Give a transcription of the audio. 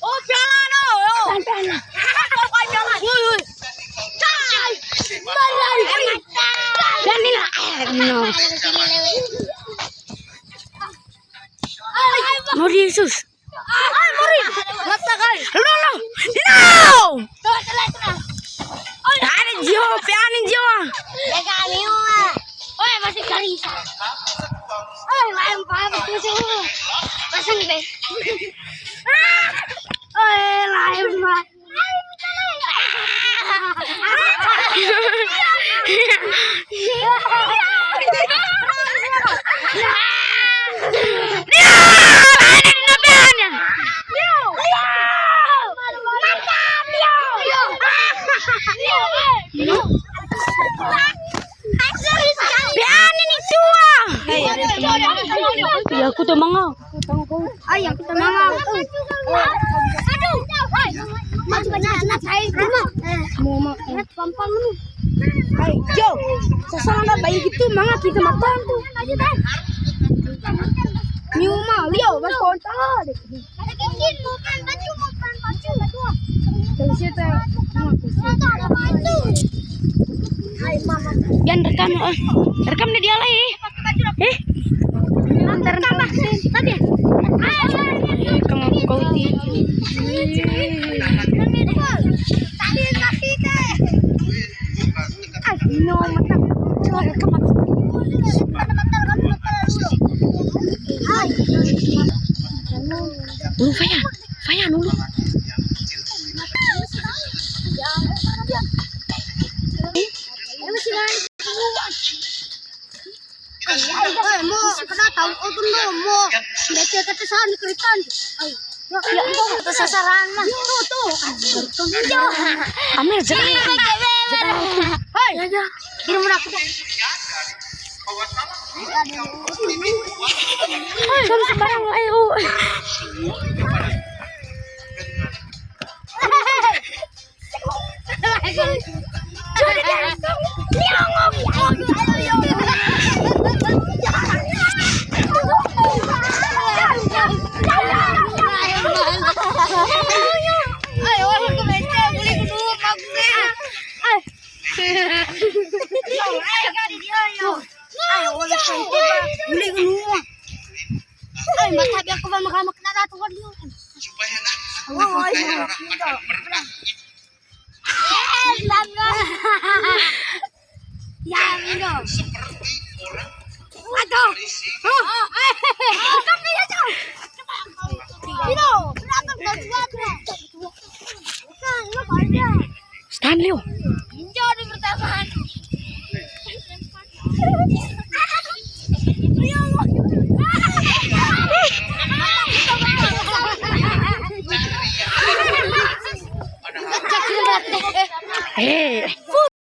Oh, piala no. Piala. Kau piala. Woi. Cai. Malai. Danila. No. Mori Yesus. Mori. Mata kai. No. Ada jiwa, piani jiwa. Lega niwa. Oi, masih karisa. Oi, main paham tu. Pasang deh. Oi, lain mah. Ya aku tuh mangga. Ay, aku tuh mangga. Aduh. Mas banyak anak saya mau pampang lu. Ay, Jo. Sasana bayi gitu mangga kita makan tuh. Niu mah Leo mas kontak. Jangan rekam di dia lagi. Kamu kau dulu Faya dulu. Mau kena tahu aku mau baca kata sana keritan. Ya sasaran mah. Tuh. Amel jangan. Hai. Kirim aku. Hai, sembarang ayo. Beli kedua. Ay, matabi ako ba makamak na nato ko dito. Supaya nak. Seperti orang. Aduh. Kami aja. Stanley. Jauh di pertamaan.